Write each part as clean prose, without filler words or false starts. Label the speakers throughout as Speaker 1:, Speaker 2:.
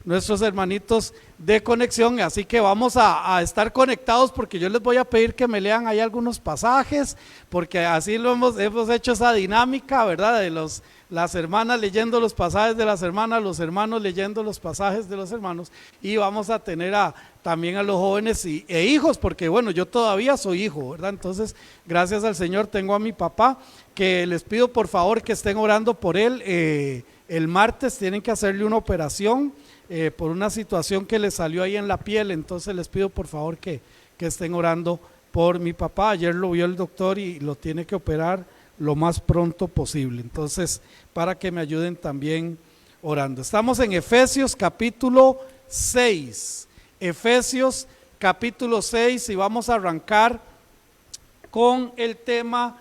Speaker 1: nuestros hermanitos de conexión, así que vamos a estar conectados porque yo les voy a pedir que me lean ahí algunos pasajes, porque así lo hemos hecho esa dinámica, ¿verdad? De las hermanas leyendo los pasajes de las hermanas, los hermanos leyendo los pasajes de los hermanos, y vamos a tener también a los jóvenes e hijos, porque bueno, yo todavía soy hijo, ¿verdad? Entonces, gracias al Señor tengo a mi papá, que les pido por favor que estén orando por él. El martes tienen que hacerle una operación por una situación que le salió ahí en la piel, entonces les pido por favor que estén orando por mi papá. Ayer lo vio el doctor y lo tiene que operar lo más pronto posible, entonces para que me ayuden también orando. Estamos en Efesios capítulo 6, Efesios capítulo 6, y vamos a arrancar con el tema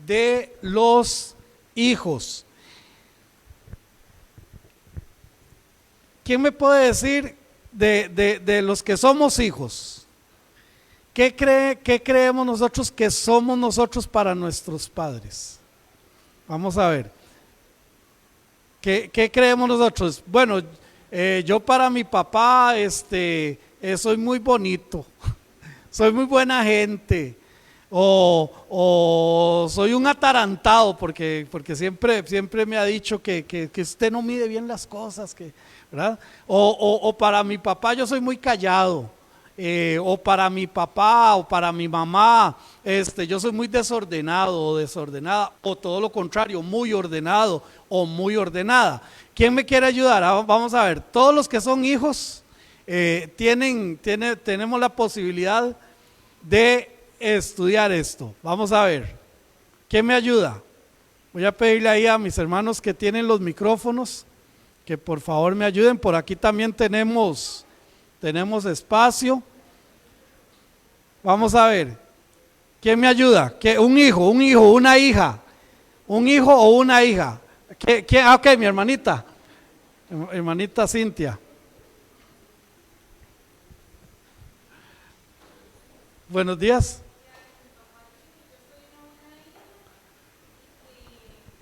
Speaker 1: de los hijos. ¿Quién me puede decir de los que somos hijos? ¿Qué creemos nosotros que somos nosotros para nuestros padres? Vamos a ver. ¿Qué creemos nosotros? Bueno, yo para mi papá soy muy bonito, soy muy buena gente, o soy un atarantado, porque siempre me ha dicho que usted no mide bien las cosas, ¿verdad? O para mi papá yo soy muy callado. O para mi papá o para mi mamá, yo soy muy desordenado o desordenada, o todo lo contrario, muy ordenado o muy ordenada. ¿Quién me quiere ayudar? Vamos a ver, todos los que son hijos tenemos la posibilidad de estudiar esto. Vamos a ver, ¿quién me ayuda? Voy a pedirle ahí a mis hermanos que tienen los micrófonos que por favor me ayuden. Por aquí también tenemos espacio. Vamos a ver, ¿quién me ayuda? Un hijo, una hija, un hijo o una hija. Ok, mi hermanita Cintia. Buenos días.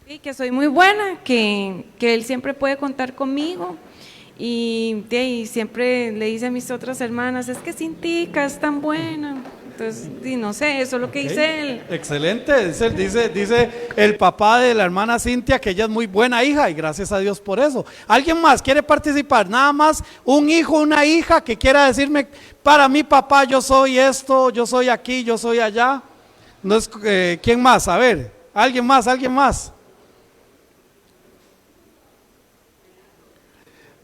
Speaker 2: Sí, que soy muy buena, que él siempre puede contar conmigo. Y siempre le dice a mis otras hermanas, es que Cintica es tan buena. Entonces, no sé, eso es lo que dice él.
Speaker 1: Excelente, dice el papá de la hermana Cintia que ella es muy buena hija, y gracias a Dios por eso. ¿Alguien más quiere participar? Nada más un hijo, una hija que quiera decirme, para mi papá yo soy esto, yo soy aquí, yo soy allá. No es, ¿quién más? A ver, ¿alguien más?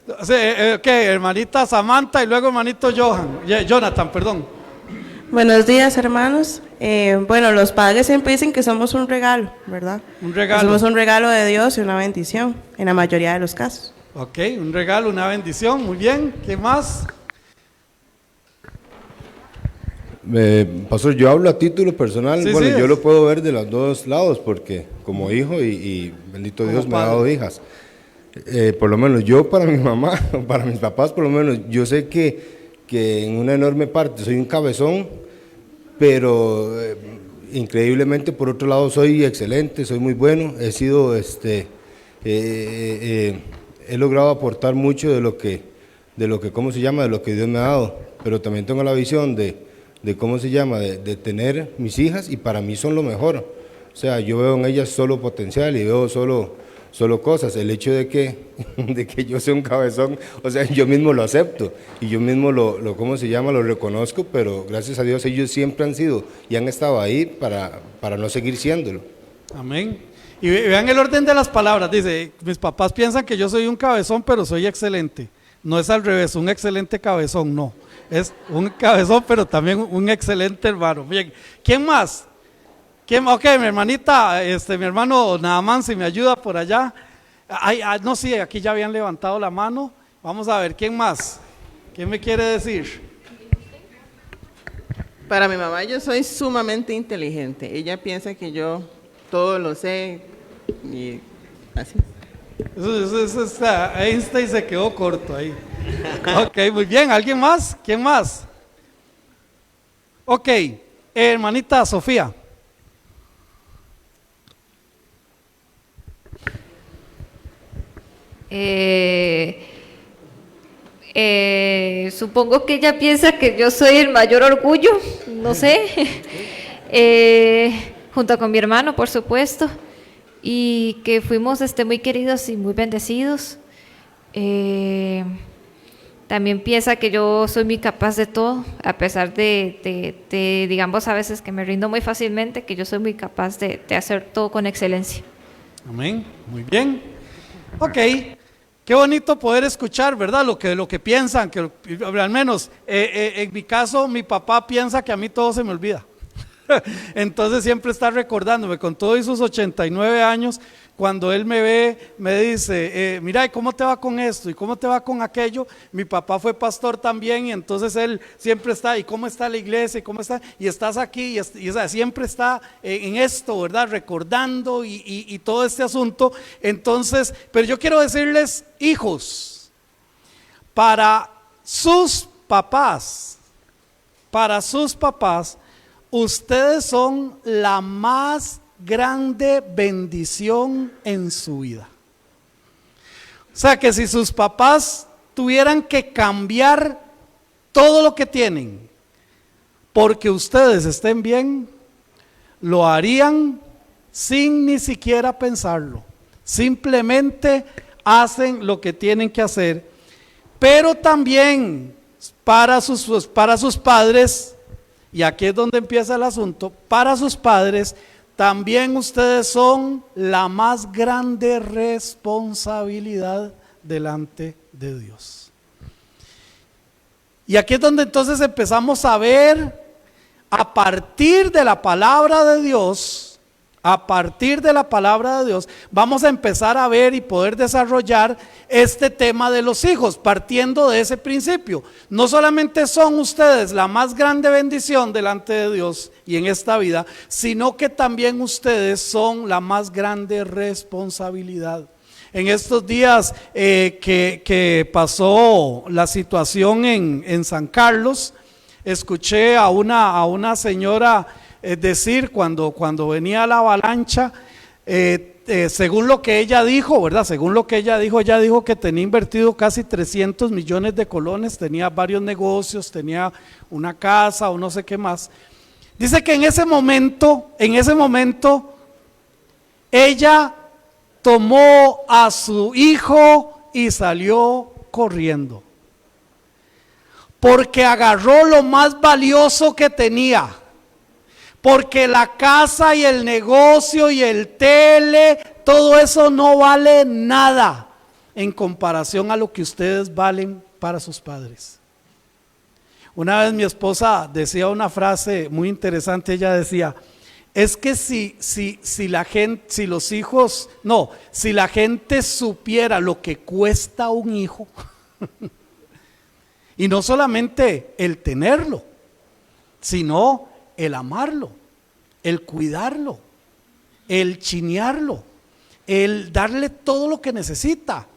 Speaker 1: Ok, hermanita Samantha y luego hermanito Jonathan, perdón.
Speaker 3: Buenos días, hermanos. Bueno, los padres siempre dicen que somos un regalo, ¿verdad?
Speaker 1: Un regalo.
Speaker 3: Somos un regalo de Dios y una bendición, en la mayoría de los casos.
Speaker 1: Ok, un regalo, una bendición, muy bien. ¿Qué más?
Speaker 4: Pastor, yo hablo a título personal.
Speaker 1: Sí,
Speaker 4: bueno,
Speaker 1: sí,
Speaker 4: yo lo puedo ver de los dos lados, porque como hijo y bendito Dios me ha dado hijas. Por lo menos yo para mi mamá, para mis papás por lo menos, yo sé que en una enorme parte soy un cabezón, pero increíblemente por otro lado soy excelente, soy muy bueno, he sido, he logrado aportar mucho de lo que, ¿cómo se llama?, de lo que Dios me ha dado, pero también tengo la visión de ¿cómo se llama?, de tener mis hijas, y para mí son lo mejor. O sea, yo veo en ellas solo potencial y veo solo cosas. El hecho de que yo sea un cabezón, o sea, yo mismo lo acepto y yo mismo ¿cómo se llama?, lo reconozco, pero gracias a Dios ellos siempre han sido y han estado ahí para no seguir siéndolo.
Speaker 1: Amén. Y vean el orden de las palabras. Dice, mis papás piensan que yo soy un cabezón, pero soy excelente. No es al revés, un excelente cabezón, no. Es un cabezón, pero también un excelente hermano. Bien, ¿quién más? Ok, mi hermanita, mi hermano Naamán, si me ayuda por allá. No, sí, aquí ya habían levantado la mano. Vamos a ver, ¿quién más? ¿Quién me quiere decir?
Speaker 5: Para mi mamá yo soy sumamente inteligente. Ella piensa que yo todo lo sé y así.
Speaker 1: Einstein se quedó corto ahí. Ok, muy bien. ¿Alguien más? ¿Quién más? Ok, hermanita Sofía.
Speaker 6: Supongo que ella piensa que yo soy el mayor orgullo, no sé, junto con mi hermano, por supuesto, y que fuimos muy queridos y muy bendecidos. También piensa que yo soy muy capaz de todo, a pesar de, digamos, a veces que me rindo muy fácilmente, que yo soy muy capaz de hacer todo con excelencia.
Speaker 1: Amén, muy bien. Ok, qué bonito poder escuchar, ¿verdad? Lo que piensan, que al menos en mi caso, mi papá piensa que a mí todo se me olvida. Entonces siempre está recordándome, con todos sus 89 años, cuando él me ve, me dice, mira, ¿y cómo te va con esto? ¿Y cómo te va con aquello? Mi papá fue pastor también y entonces él siempre está, ¿y cómo está la iglesia? ¿Y cómo está? Y estás aquí, y o sea, siempre está en esto, ¿verdad? Recordando y todo este asunto. Entonces, pero yo quiero decirles, hijos, para sus papás, ustedes son la más grande bendición en su vida. O sea que si sus papás tuvieran que cambiar todo lo que tienen porque ustedes estén bien, lo harían sin ni siquiera pensarlo. Simplemente hacen lo que tienen que hacer. Pero también para sus padres, y aquí es donde empieza el asunto, para sus padres también ustedes son la más grande responsabilidad delante de Dios. Y aquí es donde entonces empezamos a ver, a partir de la palabra de Dios, vamos a empezar a ver y poder desarrollar este tema de los hijos, partiendo de ese principio. No solamente son ustedes la más grande bendición delante de Dios y en esta vida, sino que también ustedes son la más grande responsabilidad. En estos días que pasó la situación en San Carlos, escuché a una señora decir cuando venía la avalancha, según lo que ella dijo, ¿verdad? Ella dijo que tenía invertido casi 300 millones de colones, tenía varios negocios, tenía una casa o no sé qué más. Dice que en ese momento, ella tomó a su hijo y salió corriendo, porque agarró lo más valioso que tenía. Porque la casa y el negocio y el tele, todo eso no vale nada en comparación a lo que ustedes valen para sus padres. Una vez mi esposa decía una frase muy interesante. Ella decía, es que si la gente supiera lo que cuesta un hijo, y no solamente el tenerlo, sino el amarlo, el cuidarlo, el chinearlo, el darle todo lo que necesita,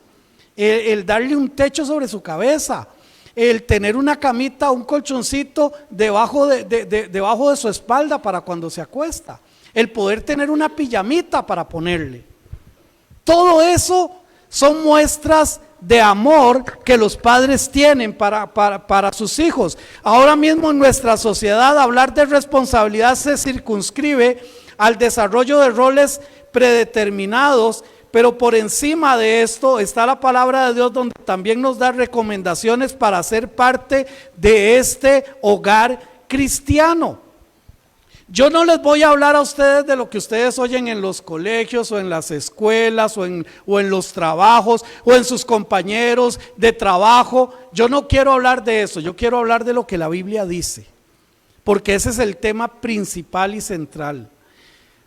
Speaker 1: el darle un techo sobre su cabeza, el tener una camita, un colchoncito debajo de su espalda para cuando se acuesta, el poder tener una pijamita para ponerle. Todo eso son muestras de amor que los padres tienen para sus hijos. Ahora mismo en nuestra sociedad hablar de responsabilidad se circunscribe al desarrollo de roles predeterminados, pero por encima de esto está la palabra de Dios, donde también nos da recomendaciones para ser parte de este hogar cristiano. Yo no les voy a hablar a ustedes de lo que ustedes oyen en los colegios o en las escuelas o en los trabajos o en sus compañeros de trabajo. Yo no quiero hablar de eso, yo quiero hablar de lo que la Biblia dice, porque ese es el tema principal y central.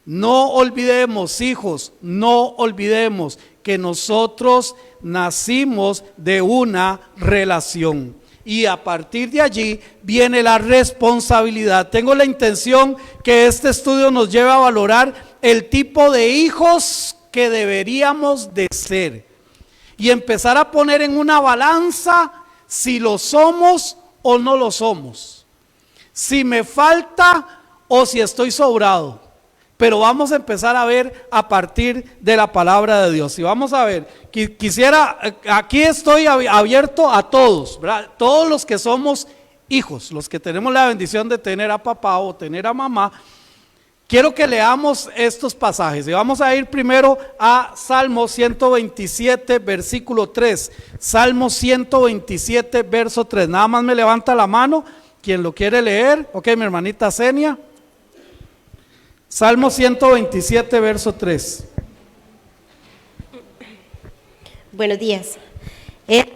Speaker 1: No olvidemos, hijos, no olvidemos que nosotros nacimos de una relación. Y a partir de allí viene la responsabilidad. Tengo la intención que este estudio nos lleve a valorar el tipo de hijos que deberíamos de ser y empezar a poner en una balanza si lo somos o no lo somos, si me falta o si estoy sobrado. pero vamos a empezar a ver a partir de la palabra de Dios. Y vamos a ver, aquí estoy abierto a todos, ¿verdad? Todos los que somos hijos, los que tenemos la bendición de tener a papá o tener a mamá. Quiero que leamos estos pasajes y vamos a ir primero a Salmo 127, versículo 3. Salmo 127, verso 3. Nada más me levanta la mano quien lo quiere leer. Ok, mi hermanita Zenia. Salmo 127, verso 3.
Speaker 7: Buenos días.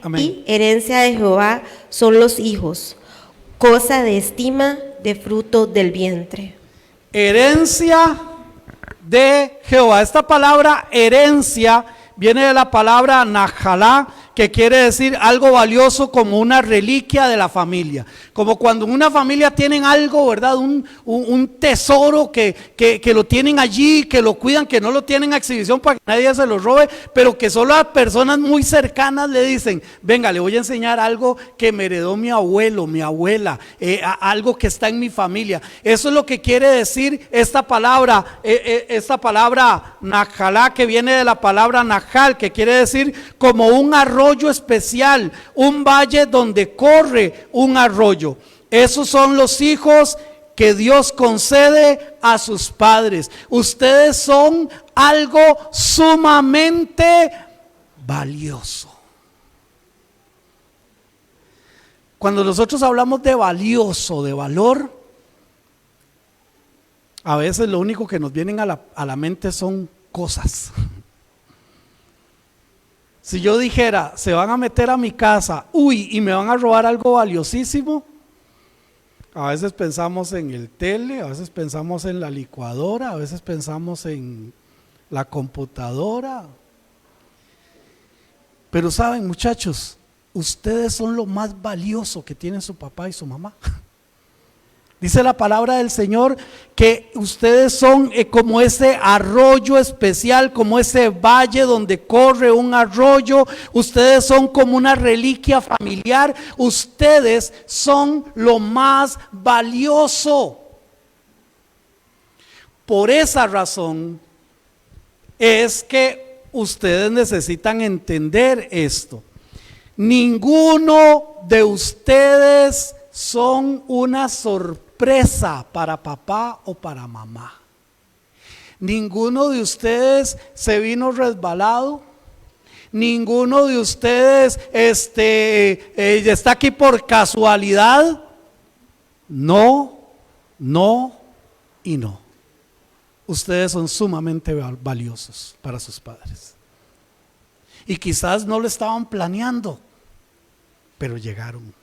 Speaker 1: Amén.
Speaker 7: Herencia de Jehová son los hijos, cosa de estima de fruto del vientre.
Speaker 1: Herencia de Jehová. Esta palabra herencia viene de la palabra najalá, que quiere decir algo valioso, como una reliquia de la familia. Como cuando en una familia tienen algo, ¿verdad? Un tesoro que lo tienen allí, que lo cuidan, que no lo tienen a exhibición para que nadie se lo robe, pero que solo a personas muy cercanas le dicen: venga, le voy a enseñar algo que me heredó mi abuelo, mi abuela, algo que está en mi familia. Eso es lo que quiere decir esta palabra najalá, que viene de la palabra najal, que quiere decir como un arroyo especial, un valle donde corre un arroyo. Esos son los hijos que Dios concede a sus padres. Ustedes son algo sumamente valioso. Cuando nosotros hablamos de valioso, de valor, a veces lo único que nos vienen a la mente son cosas. Si yo dijera, se van a meter a mi casa, y me van a robar algo valiosísimo, a veces pensamos en el tele, a veces pensamos en la licuadora, a veces pensamos en la computadora. Pero saben, muchachos, ustedes son lo más valioso que tienen su papá y su mamá. Dice la palabra del Señor que ustedes son como ese arroyo especial, como ese valle donde corre un arroyo. Ustedes son como una reliquia familiar. Ustedes son lo más valioso. Por esa razón es que ustedes necesitan entender esto. Ninguno de ustedes son una sorpresa para papá o para mamá. Ninguno de ustedes se vino resbalado. Ninguno de ustedes está aquí por casualidad. No y no. Ustedes son sumamente valiosos para sus padres. Y quizás no lo estaban planeando, pero llegaron.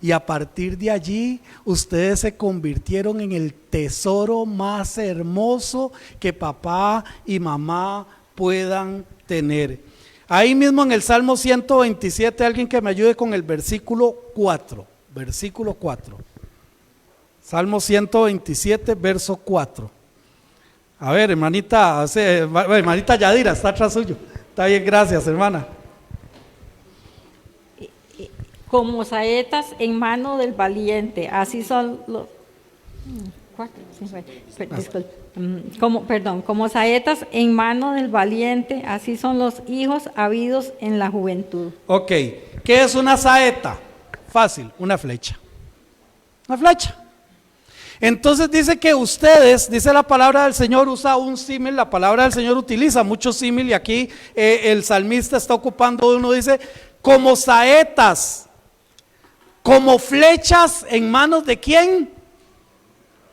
Speaker 1: Y a partir de allí, ustedes se convirtieron en el tesoro más hermoso que papá y mamá puedan tener. Ahí mismo en el Salmo 127, alguien que me ayude con el versículo 4. Versículo 4. Salmo 127, verso 4. A ver, hermanita Yadira, está atrás suyo. Está bien, gracias, hermana.
Speaker 8: Como saetas en mano del valiente, así son los... Como saetas en mano del valiente, así son los hijos habidos en la juventud.
Speaker 1: Ok, ¿qué es una saeta? Fácil, una flecha. Una flecha. Entonces dice que ustedes, dice la palabra del Señor, usa un símil, la palabra del Señor utiliza mucho símil y aquí el salmista está ocupando uno, dice, como saetas, como flechas en manos de ¿quién?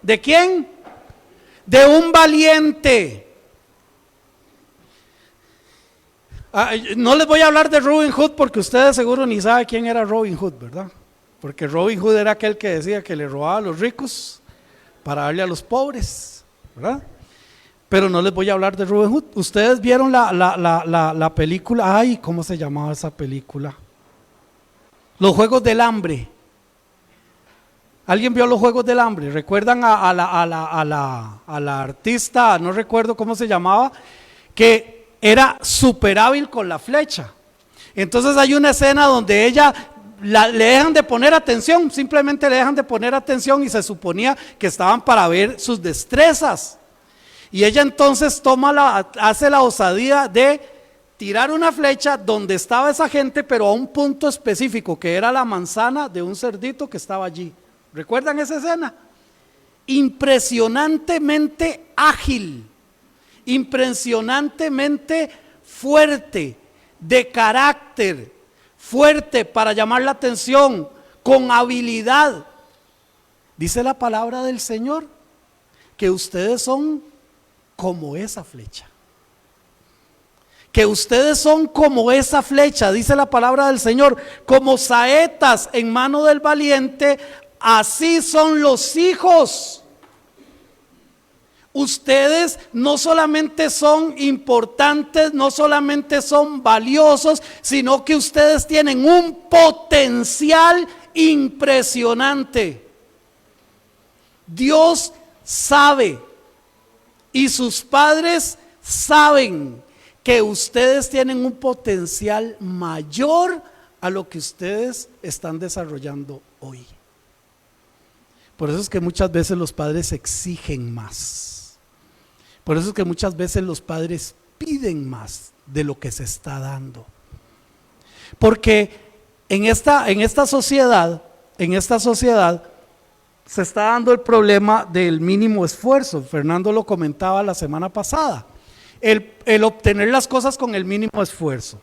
Speaker 1: ¿De quién? De un valiente. No les voy a hablar de Robin Hood porque ustedes seguro ni saben quién era Robin Hood, ¿verdad? Porque Robin Hood era aquel que decía que le robaba a los ricos para darle a los pobres, ¿verdad? Pero no les voy a hablar de Robin Hood. Ustedes vieron la película, ¿cómo se llamaba esa película? Los Juegos del Hambre. ¿Alguien vio los Juegos del Hambre? ¿Recuerdan a la artista, no recuerdo cómo se llamaba, que era súper hábil con la flecha? Entonces hay una escena donde ella le dejan de poner atención, simplemente le dejan de poner atención y se suponía que estaban para ver sus destrezas. Y ella entonces hace la osadía de tirar una flecha donde estaba esa gente, pero a un punto específico, que era la manzana de un cerdito que estaba allí. ¿Recuerdan esa escena? Impresionantemente ágil, impresionantemente fuerte, de carácter, fuerte para llamar la atención, con habilidad. Dice la palabra del Señor que ustedes son como esa flecha. Que ustedes son como esa flecha, dice la palabra del Señor, como saetas en mano del valiente, así son los hijos. Ustedes no solamente son importantes, no solamente son valiosos, sino que ustedes tienen un potencial impresionante. Dios sabe y sus padres saben que ustedes tienen un potencial mayor a lo que ustedes están desarrollando hoy. Por eso es que muchas veces los padres exigen más. Por eso es que muchas veces los padres piden más de lo que se está dando. Porque en esta sociedad se está dando el problema del mínimo esfuerzo. Fernando lo comentaba la semana pasada. El obtener las cosas con el mínimo esfuerzo.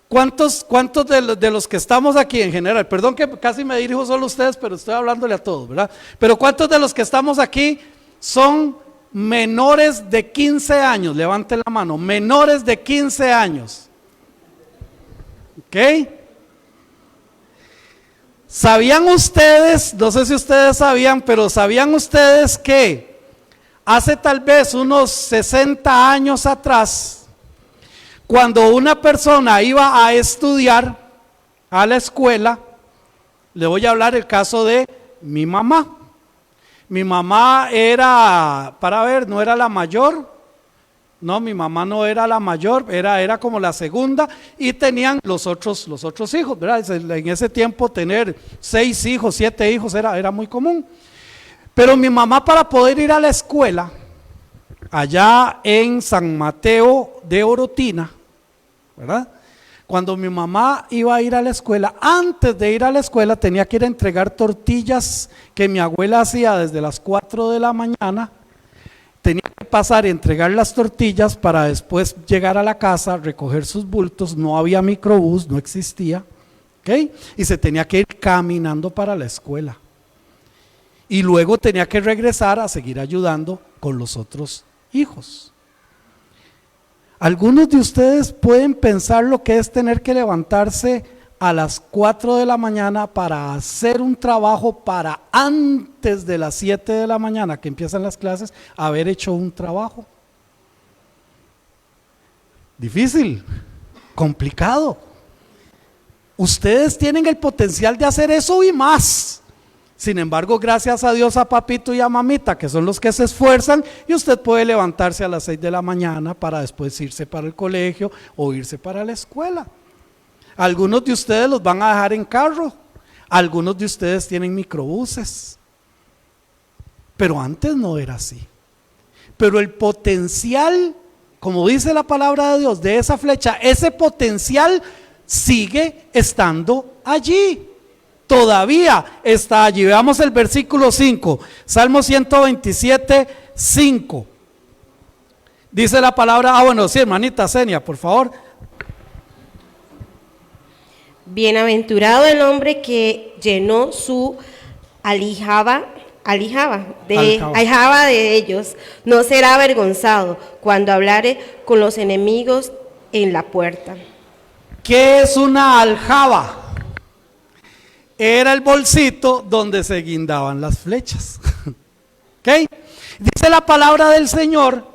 Speaker 1: ¿Cuántos de los que estamos aquí en general? Perdón que casi me dirijo solo a ustedes, pero estoy hablándole a todos, ¿verdad? Pero ¿cuántos de los que estamos aquí son menores de 15 años? Levanten la mano. Menores de 15 años. ¿Ok? ¿Sabían ustedes, no sé si ustedes sabían, pero sabían ustedes que hace tal vez unos 60 años atrás, cuando una persona iba a estudiar a la escuela, le voy a hablar el caso de mi mamá. Mi mamá era, no era la mayor, no, mi mamá no era la mayor, era como la segunda, y tenían los otros hijos, ¿verdad? En ese tiempo tener 6 hijos, 7 hijos era muy común. Pero mi mamá, para poder ir a la escuela, allá en San Mateo de Orotina, ¿verdad? Cuando mi mamá iba a ir a la escuela, antes de ir a la escuela tenía que ir a entregar tortillas que mi abuela hacía desde las 4 de la mañana. Tenía que pasar y entregar las tortillas para después llegar a la casa, recoger sus bultos. No había microbús, no existía, ¿ok? Y se tenía que ir caminando para la escuela. Y luego tenía que regresar a seguir ayudando con los otros hijos. Algunos de ustedes pueden pensar lo que es tener que levantarse a las 4 de la mañana para hacer un trabajo para antes de las 7 de la mañana que empiezan las clases, haber hecho un trabajo. Difícil, complicado. Ustedes tienen el potencial de hacer eso y más. Sin embargo, gracias a Dios, a papito y a mamita, que son los que se esfuerzan, y usted puede levantarse a las 6 de la mañana para después irse para el colegio o irse para la escuela. Algunos de ustedes los van a dejar en carro, algunos de ustedes tienen microbuses, pero antes no era así. Pero el potencial, como dice la palabra de Dios, de esa flecha, ese potencial sigue estando allí. Todavía está allí. Veamos el versículo 5, Salmo 127, 5. Dice la palabra, bueno, sí, hermanita Senia, por favor.
Speaker 7: Bienaventurado el hombre que llenó su aljaba de ellos, no será avergonzado cuando hablare con los enemigos en la puerta.
Speaker 1: ¿Qué es una aljaba? Era el bolsito donde se guindaban las flechas. ¿Ok? Dice la palabra del Señor,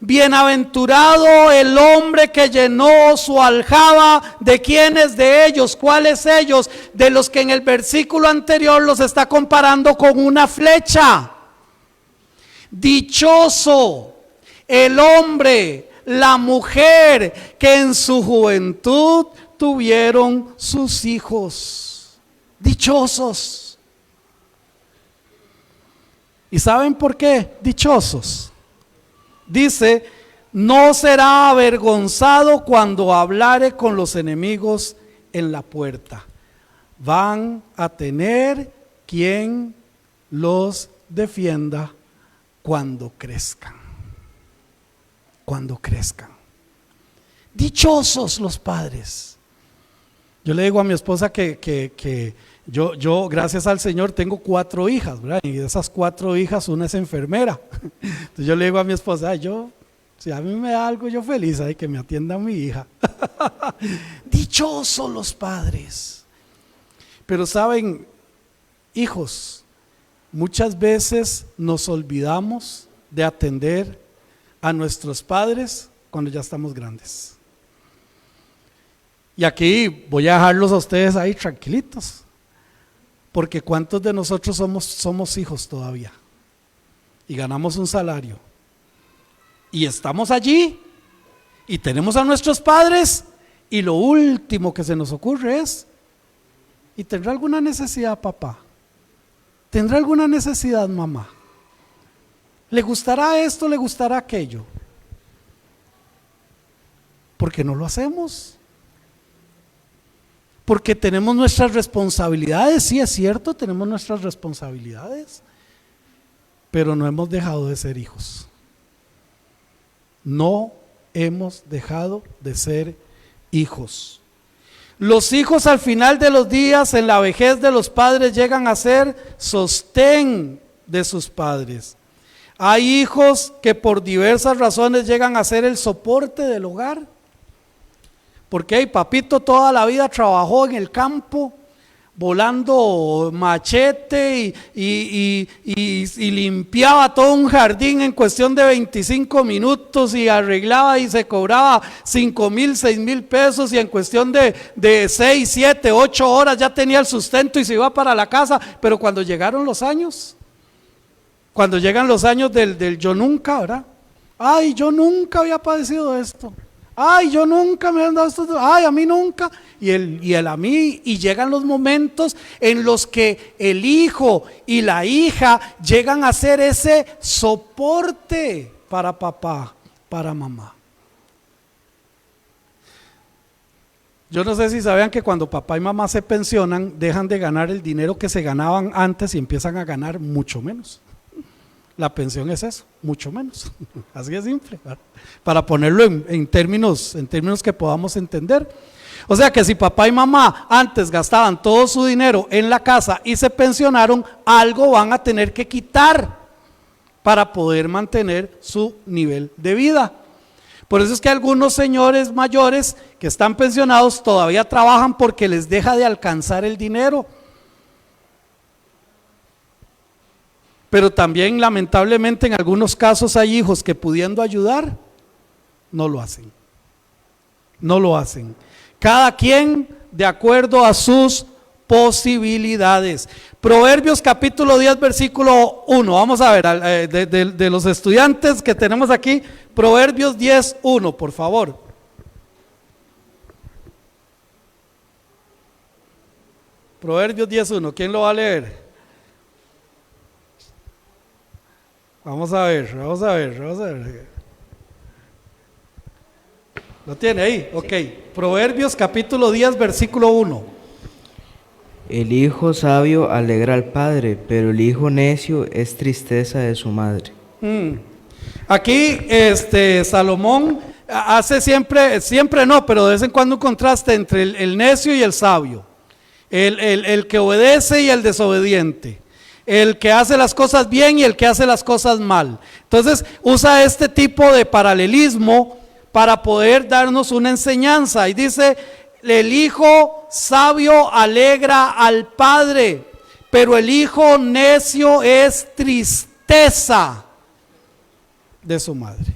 Speaker 1: bienaventurado el hombre que llenó su aljaba. ¿De quiénes? De ellos. ¿Cuáles ellos? De los que en el versículo anterior los está comparando con una flecha. Dichoso el hombre, la mujer que en su juventud tuvieron sus hijos. Dichosos. ¿Y saben por qué? Dichosos. Dice, no será avergonzado cuando hablare con los enemigos en la puerta. Van a tener quien los defienda cuando crezcan. Cuando crezcan. Dichosos los padres. Yo le digo a mi esposa que yo, gracias al Señor, tengo 4 hijas, ¿verdad? Y de esas 4 hijas, una es enfermera. Entonces yo le digo a mi esposa, si a mí me da algo, yo feliz, que me atienda mi hija. Dichosos los padres. Pero saben, hijos, muchas veces nos olvidamos de atender a nuestros padres cuando ya estamos grandes. Y aquí voy a dejarlos a ustedes ahí tranquilitos, porque ¿cuántos de nosotros somos hijos todavía? Y ganamos un salario, y estamos allí, y tenemos a nuestros padres, y lo último que se nos ocurre es, ¿y tendrá alguna necesidad papá? ¿Tendrá alguna necesidad mamá? ¿Le gustará esto? ¿Le gustará aquello? ¿Por qué no lo hacemos? Porque tenemos nuestras responsabilidades, sí es cierto, tenemos nuestras responsabilidades, pero no hemos dejado de ser hijos. No hemos dejado de ser hijos. Los hijos al final de los días, en la vejez de los padres, llegan a ser sostén de sus padres. Hay hijos que por diversas razones llegan a ser el soporte del hogar. Porque papito toda la vida trabajó en el campo, volando machete y limpiaba todo un jardín en cuestión de 25 minutos y arreglaba y se cobraba 5,000, 6,000 pesos y en cuestión de 6, 7, 8 horas ya tenía el sustento y se iba para la casa. Pero cuando llegaron los años, cuando llegan los años del yo nunca, ¿verdad? Ay, yo nunca había padecido esto. Ay, yo nunca me han dado esto. Ay, a mí nunca. Y el a mí. Y llegan los momentos en los que el hijo y la hija llegan a ser ese soporte para papá, para mamá. Yo no sé si sabían que cuando papá y mamá se pensionan, dejan de ganar el dinero que se ganaban antes y empiezan a ganar mucho menos. La pensión es eso, mucho menos. Así de simple, ¿verdad? Para ponerlo en términos que podamos entender. O sea que si papá y mamá antes gastaban todo su dinero en la casa y se pensionaron, algo van a tener que quitar para poder mantener su nivel de vida. Por eso es que algunos señores mayores que están pensionados todavía trabajan porque les deja de alcanzar el dinero. Pero también lamentablemente en algunos casos hay hijos que pudiendo ayudar, no lo hacen. No lo hacen. Cada quien de acuerdo a sus posibilidades. Proverbios capítulo 10 versículo 1. Vamos a ver, de los estudiantes que tenemos aquí, Proverbios 10, 1, por favor. Proverbios 10, 1. ¿Quién lo va a leer? Vamos a ver. ¿Lo tiene ahí? Ok. Proverbios capítulo 10, versículo 1.
Speaker 9: El hijo sabio alegra al padre, pero el hijo necio es tristeza de su madre.
Speaker 1: Aquí Salomón hace siempre no, pero de vez en cuando un contraste entre el necio y el sabio. El que obedece y el desobediente. El que hace las cosas bien y el que hace las cosas mal. Entonces usa este tipo de paralelismo para poder darnos una enseñanza. Y dice, el hijo sabio alegra al padre, pero el hijo necio es tristeza de su madre.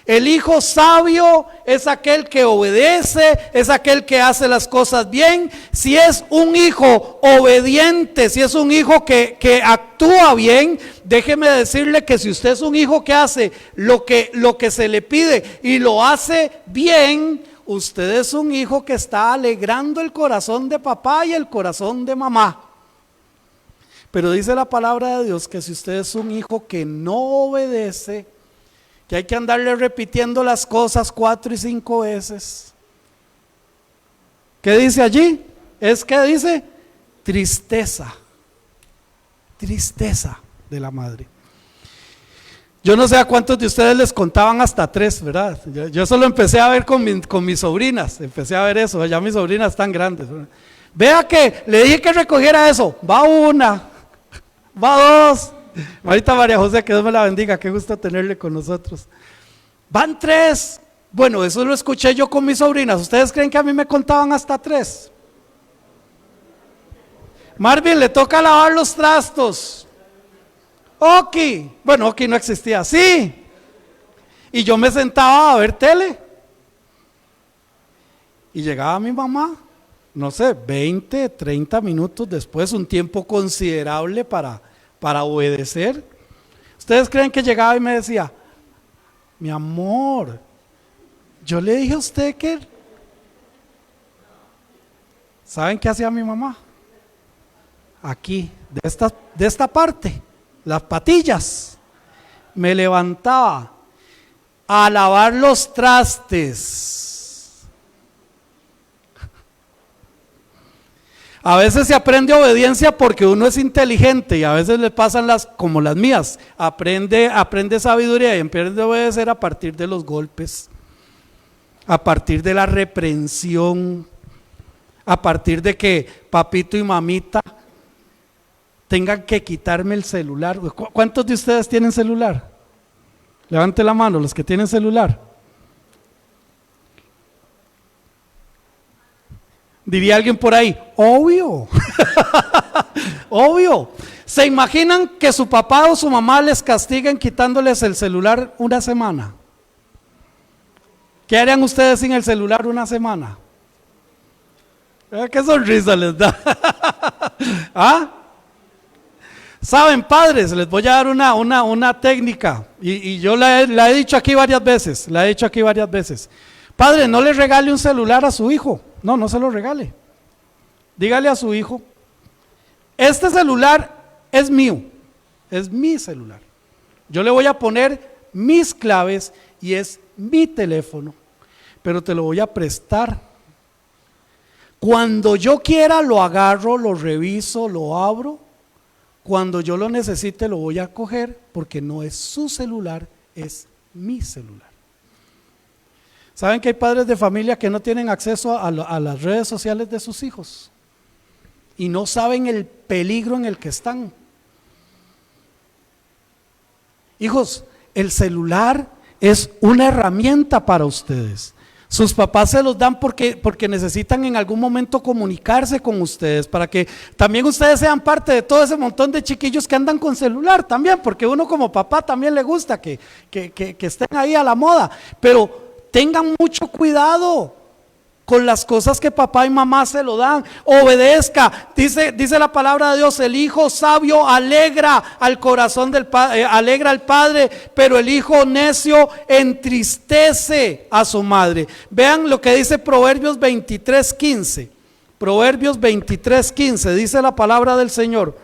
Speaker 1: El hijo sabio es aquel que obedece, es aquel que hace las cosas bien. Si es un hijo obediente, si es un hijo que actúa bien, déjeme decirle que si usted es un hijo que hace lo que se le pide y lo hace bien, usted es un hijo que está alegrando el corazón de papá y el corazón de mamá. Pero dice la palabra de Dios que si usted es un hijo que no obedece, que hay que andarle repitiendo las cosas 4 y 5 veces. ¿Qué dice allí? Es que dice tristeza, tristeza de la madre. Yo no sé a cuántos de ustedes les contaban hasta 3, ¿verdad? Yo solo empecé a ver con mis sobrinas, empecé a ver eso, ya mis sobrinas están grandes. Vea que le dije que recogiera eso, va 1, va 2. Ahorita María José, que Dios me la bendiga, qué gusto tenerle con nosotros. Van 3. Bueno, eso lo escuché yo con mis sobrinas. ¿Ustedes creen que a mí me contaban hasta 3? Marvin, le toca lavar los trastos. Oki, bueno, Oki no existía, sí. Y yo me sentaba a ver tele. Y llegaba mi mamá, no sé, 20, 30 minutos después, un tiempo considerable para obedecer. ¿Ustedes creen que llegaba y me decía, mi amor, yo le dije a usted que... ¿Saben qué hacía mi mamá? Aquí, de esta parte, las patillas, me levantaba a lavar los trastes. A veces se aprende obediencia porque uno es inteligente y a veces le pasan como las mías, aprende sabiduría y aprende a obedecer a partir de los golpes, a partir de la reprensión, a partir de que papito y mamita tengan que quitarme el celular. ¿Cuántos de ustedes tienen celular? Levante la mano los que tienen celular. Diría alguien por ahí, obvio. Obvio. ¿Se imaginan que su papá o su mamá les castiguen quitándoles el celular una semana? ¿Qué harían ustedes sin el celular una semana? ¿Qué sonrisa les da? ¿Ah? Saben, padres, les voy a dar una técnica y yo la he dicho aquí varias veces. Padre, no le regale un celular a su hijo, no se lo regale. Dígale a su hijo, este celular es mío, es mi celular. Yo le voy a poner mis claves y es mi teléfono, pero te lo voy a prestar. Cuando yo quiera lo agarro, lo reviso, lo abro. Cuando yo lo necesite lo voy a coger porque no es su celular, es mi celular. ¿Saben que hay padres de familia que no tienen acceso a las redes sociales de sus hijos? Y no saben el peligro en el que están. Hijos, el celular es una herramienta para ustedes. Sus papás se los dan porque necesitan en algún momento comunicarse con ustedes, para que también ustedes sean parte de todo ese montón de chiquillos que andan con celular también, porque uno como papá también le gusta que estén ahí a la moda, pero tengan mucho cuidado con las cosas que papá y mamá se lo dan. Obedezca, dice la palabra de Dios, el hijo sabio alegra al corazón del padre, alegra al padre, pero el hijo necio entristece a su madre. Vean lo que dice Proverbios 23:15. Proverbios 23:15 dice la palabra del Señor: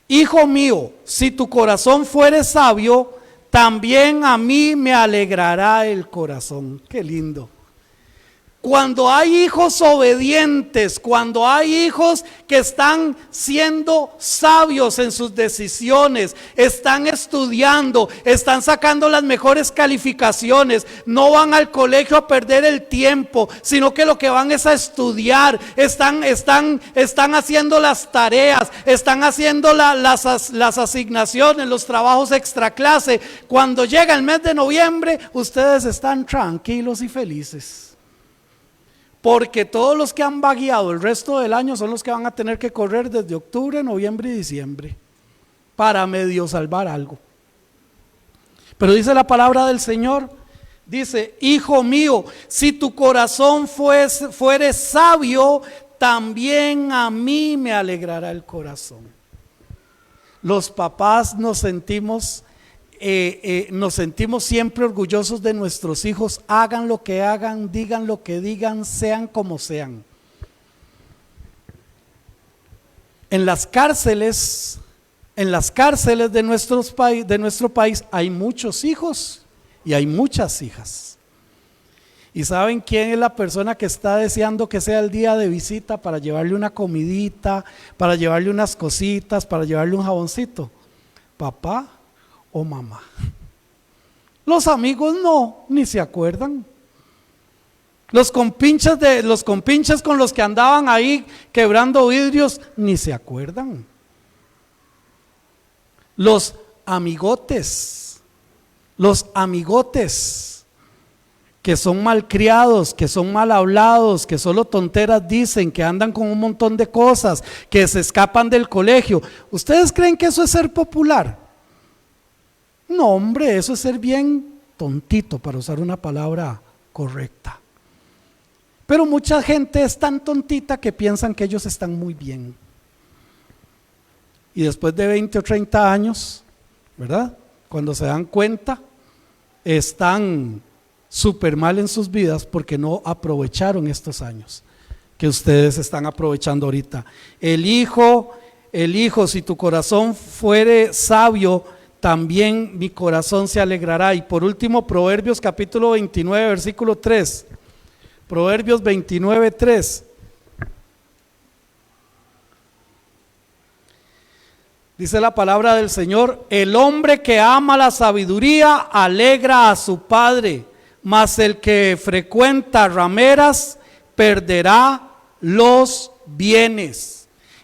Speaker 1: hijo mío, si tu corazón fuere sabio, también a mí me alegrará el corazón. Qué lindo. Cuando hay hijos obedientes, cuando hay hijos que están siendo sabios en sus decisiones, están estudiando, están sacando las mejores calificaciones, no van al colegio a perder el tiempo, sino que lo que van es a estudiar, están haciendo las tareas, están haciendo las asignaciones, los trabajos extra clase. Cuando llega el mes de noviembre, ustedes están tranquilos y felices. Porque todos los que han vagueado el resto del año son los que van a tener que correr desde octubre, noviembre y diciembre para medio salvar algo. Pero dice la palabra del Señor, dice: hijo mío, si tu corazón fuere sabio, también a mí me alegrará el corazón. Los papás nos sentimos siempre orgullosos de nuestros hijos, hagan lo que hagan, digan lo que digan, sean como sean. En las cárceles de nuestro país hay muchos hijos y hay muchas hijas. ¿Y saben quién es la persona que está deseando que sea el día de visita para llevarle una comidita, para llevarle unas cositas, para llevarle un jaboncito? Papá o mamá. Los amigos no, ni se acuerdan. Los compinches con los que andaban ahí quebrando vidrios, ni se acuerdan. Los amigotes que son malcriados, que son mal hablados, que solo tonteras dicen, que andan con un montón de cosas, que se escapan del colegio. ¿Ustedes creen que eso es ser popular? No, hombre, eso es ser bien tontito, para usar una palabra correcta. Pero mucha gente es tan tontita que piensan que ellos están muy bien. Y después de 20 o 30 años, ¿verdad? Cuando se dan cuenta, están súper mal en sus vidas porque no aprovecharon estos años que ustedes están aprovechando ahorita. El hijo, si tu corazón fuere sabio, también mi corazón se alegrará. Y por último, Proverbios capítulo 29, versículo 3. Proverbios 29, 3. Dice la palabra del Señor: el hombre que ama la sabiduría alegra a su padre, mas el que frecuenta rameras perderá los bienes.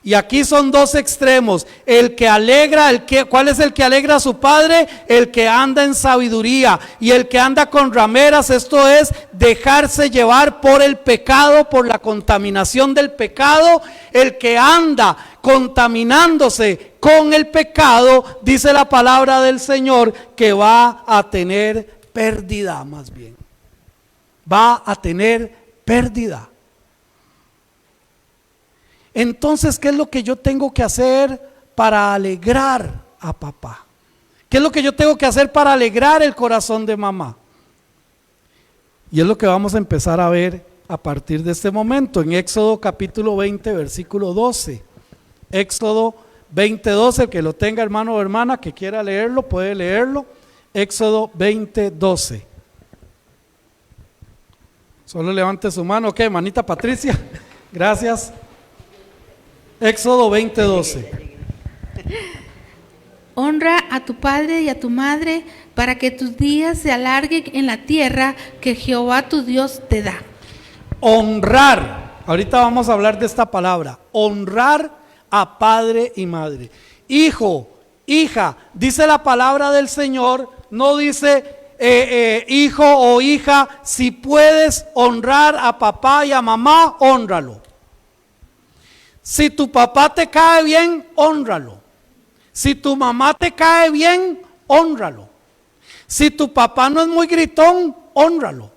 Speaker 1: Y aquí son dos extremos. El que alegra, ¿cuál es el que alegra a su padre? El que anda en sabiduría. Y el que anda con rameras, esto es dejarse llevar por el pecado, por la contaminación del pecado. El que anda contaminándose con el pecado, dice la palabra del Señor, que va a tener pérdida, más bien. Va a tener pérdida. Entonces, ¿qué es lo que yo tengo que hacer para alegrar a papá? ¿Qué es lo que yo tengo que hacer para alegrar el corazón de mamá? Y es lo que vamos a empezar a ver a partir de este momento en Éxodo capítulo 20, versículo 12. Éxodo 20, 12, el que lo tenga, hermano o hermana, que quiera leerlo, puede leerlo. Éxodo 20, 12. Solo levante su mano, ok, hermanita Patricia, gracias. Éxodo 20, 12.
Speaker 10: Honra a tu padre y a tu madre para que tus días se alarguen en la tierra que Jehová tu Dios te da.
Speaker 1: Honrar, ahorita vamos a hablar de esta palabra, honrar a padre y madre. Hijo, hija, dice la palabra del Señor, no dice hijo o hija, si puedes honrar a papá y a mamá, hónralo. Si tu papá te cae bien, hónralo. Si tu mamá te cae bien, hónralo. Si tu papá no es muy gritón, hónralo.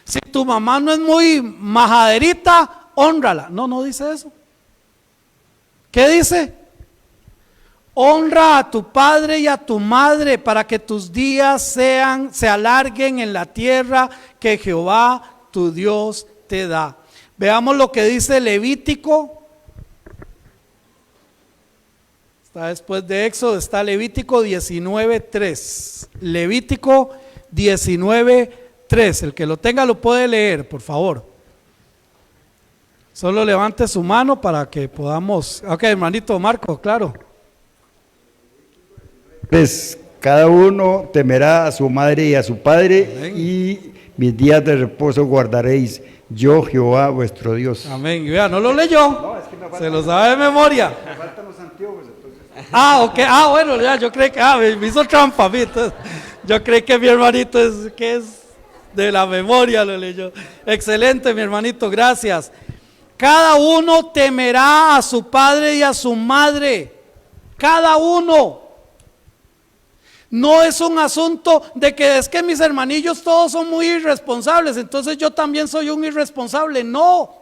Speaker 1: Si tu mamá no es muy majaderita, hónrala. No dice eso. ¿Qué dice? Honra a tu padre y a tu madre para que tus días se alarguen en la tierra que Jehová tu Dios te da. Veamos lo que dice Levítico. Está después de Éxodo, está Levítico 19:3. Levítico 19:3. El que lo tenga lo puede leer, por favor. Solo levante su mano para que podamos. Ok, hermanito Marco, claro.
Speaker 11: Pues cada uno temerá a su madre y a su padre. Amén. Y mis días de reposo guardaréis, yo Jehová vuestro Dios.
Speaker 1: Amén. Y vea, no lo leyó. No, es que se lo sabe de memoria.
Speaker 11: Me faltan los anteojos, entonces.
Speaker 1: Ok, bueno, ya, yo creí que, me hizo trampa a mí, entonces, yo creí que mi hermanito es de la memoria, lo leyó. Excelente, mi hermanito, gracias. Cada uno temerá a su padre y a su madre, cada uno. No es un asunto de que es que mis hermanillos todos son muy irresponsables, entonces yo también soy un irresponsable, no.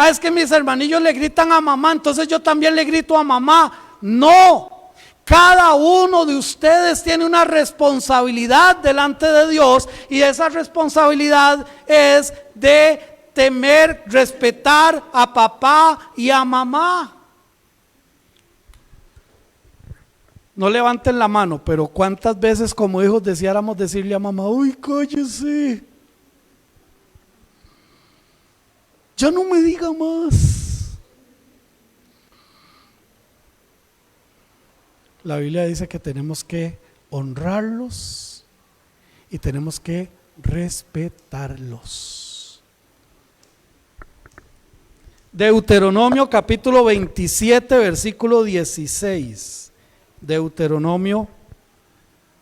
Speaker 1: Es que mis hermanillos le gritan a mamá, entonces yo también le grito a mamá. No, cada uno de ustedes tiene una responsabilidad delante de Dios y esa responsabilidad es de temer, respetar a papá y a mamá. No levanten la mano, pero ¿cuántas veces como hijos deseáramos decirle a mamá, uy, cállese, ya no me diga más? La Biblia dice que tenemos que honrarlos y tenemos que respetarlos. Deuteronomio capítulo 27, versículo 16. Deuteronomio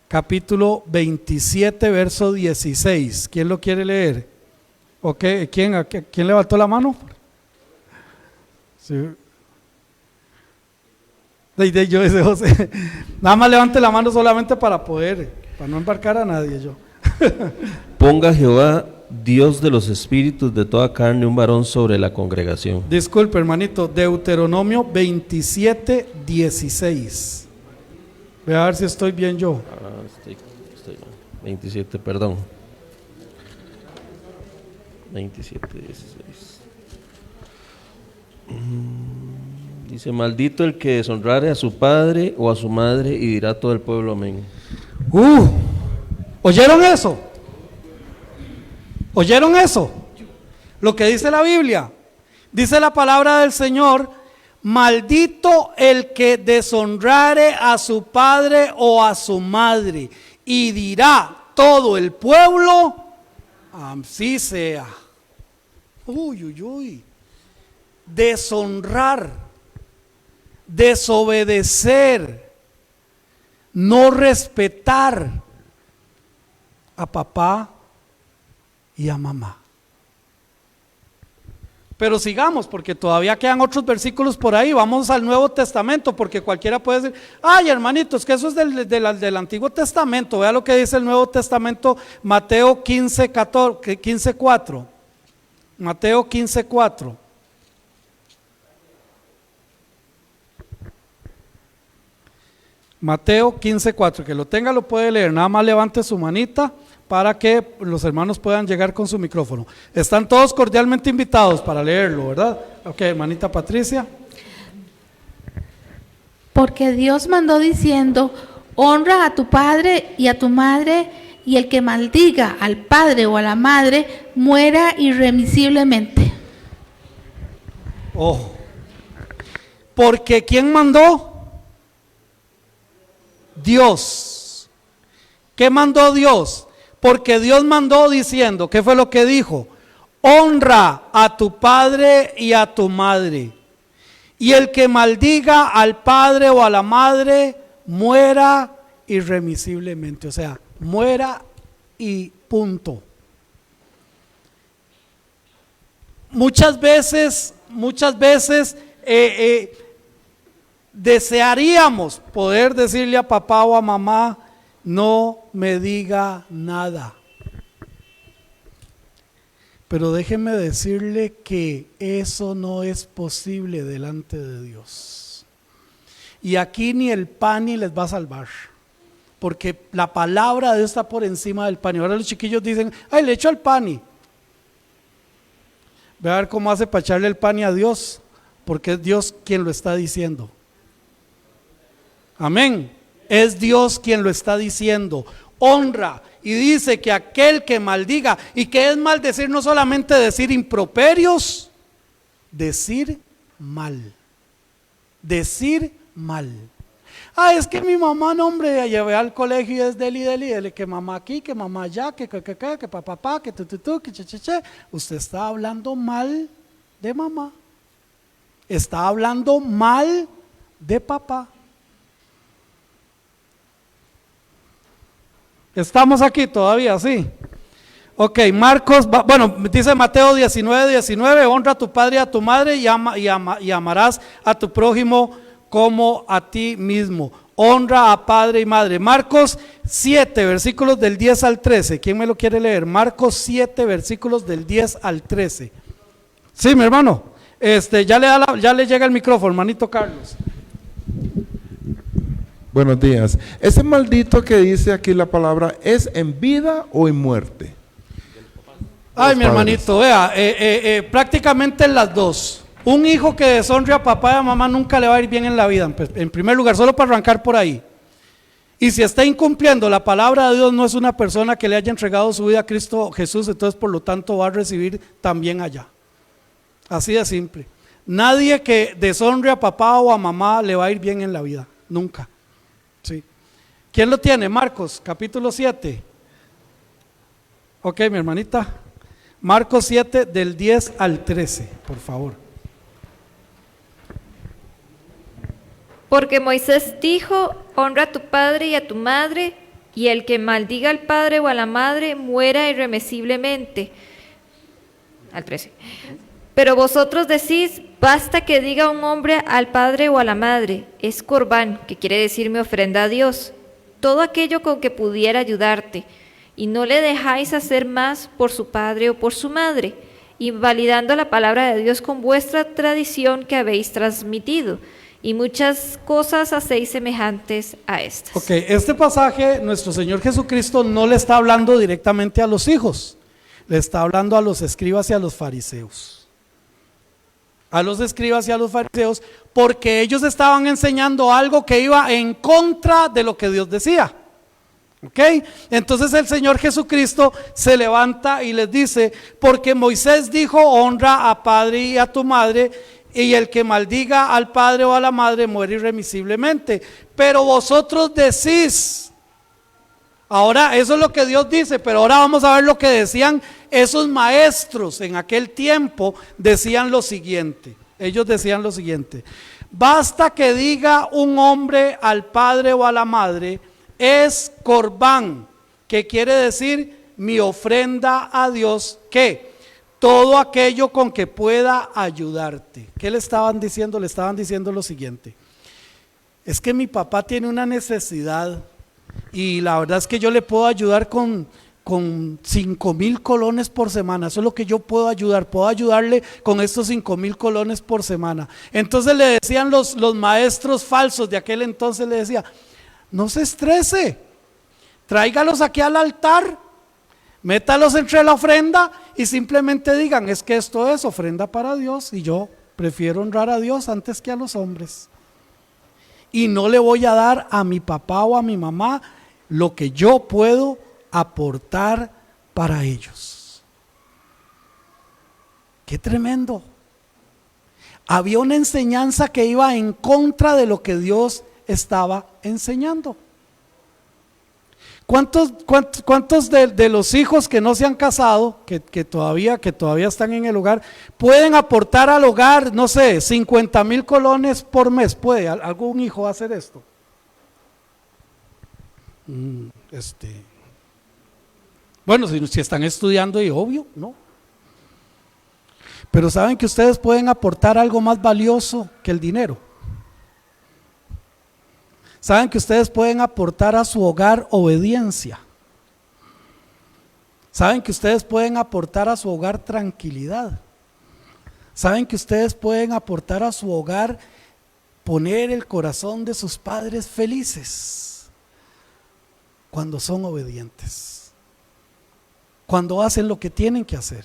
Speaker 1: capítulo 27, verso 16. ¿Quién lo quiere leer? ¿Ok? ¿Quién levantó la mano? Sí. Yo ese José. Nada más levante la mano solamente para no embarcar a nadie yo.
Speaker 12: Ponga Jehová, Dios de los espíritus de toda carne, un varón sobre la congregación.
Speaker 1: Disculpe, hermanito, Deuteronomio 27, 16. Voy a ver si estoy bien yo.
Speaker 12: Estoy 27, perdón. 27, 16. Dice, maldito el que deshonrare a su padre o a su madre, y dirá todo el pueblo amén.
Speaker 1: ¿Oyeron eso? ¿Oyeron eso? Lo que dice la Biblia. Dice la palabra del Señor: maldito el que deshonrare a su padre o a su madre, y dirá todo el pueblo, así sea. Deshonrar, desobedecer, no respetar a papá y a mamá. Pero sigamos, porque todavía quedan otros versículos por ahí. Vamos al Nuevo Testamento, porque cualquiera puede decir, ay, hermanitos, que eso es del Antiguo Testamento. Vea lo que dice el Nuevo Testamento, Mateo 15:4. Mateo 15:4. Mateo 15:4, que lo tenga lo puede leer, nada más levante su manita para que los hermanos puedan llegar con su micrófono. Están todos cordialmente invitados para leerlo, ¿verdad? Ok, hermanita Patricia.
Speaker 10: Porque Dios mandó diciendo, honra a tu padre y a tu madre, y el que maldiga al padre o a la madre muera irremisiblemente.
Speaker 1: Porque ¿quién mandó? Dios. ¿Qué mandó Dios? Porque Dios mandó diciendo, ¿qué fue lo que dijo? Honra a tu padre y a tu madre, y el que maldiga al padre o a la madre muera irremisiblemente, o sea, muera y punto. Muchas veces desearíamos poder decirle a papá o a mamá, no me diga nada. Pero déjeme decirle que eso no es posible delante de Dios. Y aquí ni el pan ni les va a salvar, porque la palabra de Dios está por encima del pan. Y ahora los chiquillos dicen, ay, le echo al pan. Ve a ver cómo hace para echarle el pan a Dios, porque es Dios quien lo está diciendo. Amén. Es Dios quien lo está diciendo. Honra. Y dice que aquel que maldiga, y que es maldecir, no solamente decir improperios, decir mal. Decir mal. Ah, es que mi mamá, no, hombre, la llevé al colegio y es deli, que mamá aquí, que mamá allá, que papá, que tu, que che. Usted está hablando mal de mamá. Está hablando mal de papá. Estamos aquí todavía, sí. Ok, Marcos, bueno, dice Mateo 19:19, honra a tu padre y a tu madre y amarás a tu prójimo como a ti mismo. Honra a padre y madre. Marcos 7, versículos del 10 al 13. ¿Quién me lo quiere leer? Marcos 7, versículos del 10 al 13. Sí, mi hermano. Ya le llega el micrófono, hermanito Carlos.
Speaker 13: Buenos días. Ese maldito que dice aquí la palabra, ¿es en vida o en muerte?
Speaker 1: Ay, mi hermanito, vea, prácticamente las dos. Un hijo que deshonre a papá y a mamá nunca le va a ir bien en la vida, en primer lugar, solo para arrancar por ahí. Y si está incumpliendo la palabra de Dios, no es una persona que le haya entregado su vida a Cristo Jesús, entonces por lo tanto va a recibir también allá. Así de simple. Nadie que deshonre a papá o a mamá le va a ir bien en la vida, nunca. ¿Sí? ¿Quién lo tiene? Marcos, capítulo 7. Ok, mi hermanita. Marcos 7, del 10 al 13, por favor.
Speaker 6: Porque Moisés dijo, honra a tu padre y a tu madre, y el que maldiga al padre o a la madre muera irremisiblemente. Al 13. Pero vosotros decís, basta que diga un hombre al padre o a la madre, es corbán, que quiere decir mi ofrenda a Dios, todo aquello con que pudiera ayudarte, y no le dejáis hacer más por su padre o por su madre, invalidando la palabra de Dios con vuestra tradición que habéis transmitido, y muchas cosas hacéis semejantes a estas.
Speaker 1: Ok, este pasaje, nuestro Señor Jesucristo no le está hablando directamente a los hijos, le está hablando a los escribas y a los fariseos. A los escribas y a los fariseos, porque ellos estaban enseñando algo que iba en contra de lo que Dios decía. ¿Ok? Entonces el Señor Jesucristo se levanta y les dice, porque Moisés dijo, honra a padre y a tu madre, y el que maldiga al padre o a la madre muere irremisiblemente. Pero vosotros decís, ahora eso es lo que Dios dice, pero ahora vamos a ver lo que decían esos maestros en aquel tiempo. Decían lo siguiente, ellos decían lo siguiente: basta que diga un hombre al padre o a la madre, es corbán, que quiere decir mi ofrenda a Dios, que todo aquello con que pueda ayudarte. ¿Qué le estaban diciendo? Le estaban diciendo lo siguiente: es que mi papá tiene una necesidad y la verdad es que yo le puedo ayudar con 5,000 colones por semana. Eso es lo que yo puedo ayudarle con estos 5,000 colones por semana. Entonces le decían los maestros falsos de aquel entonces, le decía, no se estrese, tráigalos aquí al altar, métalos entre la ofrenda y simplemente digan, es que esto es ofrenda para Dios y yo prefiero honrar a Dios antes que a los hombres. Y no le voy a dar a mi papá o a mi mamá lo que yo puedo aportar para ellos. Qué tremendo. Había una enseñanza que iba en contra de lo que Dios estaba enseñando. ¿Cuántos de los hijos que no se han casado, que todavía están en el hogar, pueden aportar al hogar, no sé, 50,000 colones por mes? ¿Puede algún hijo hacer esto? Bueno, si están estudiando, y obvio, ¿no? Pero saben que ustedes pueden aportar algo más valioso que el dinero. Saben que ustedes pueden aportar a su hogar obediencia. Saben que ustedes pueden aportar a su hogar tranquilidad. Saben que ustedes pueden aportar a su hogar poner el corazón de sus padres felices cuando son obedientes, cuando hacen lo que tienen que hacer,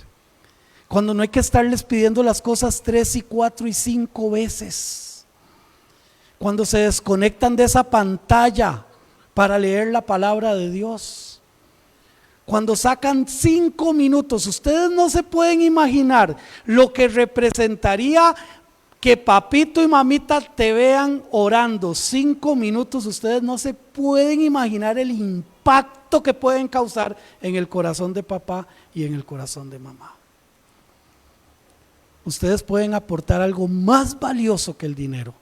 Speaker 1: cuando no hay que estarles pidiendo las cosas 3 y 4 y 5 veces. Cuando se desconectan de esa pantalla para leer la palabra de Dios, cuando sacan 5 minutos, ustedes no se pueden imaginar lo que representaría que papito y mamita te vean orando 5 minutos. Ustedes no se pueden imaginar el impacto que pueden causar en el corazón de papá y en el corazón de mamá. Ustedes pueden aportar algo más valioso que el dinero.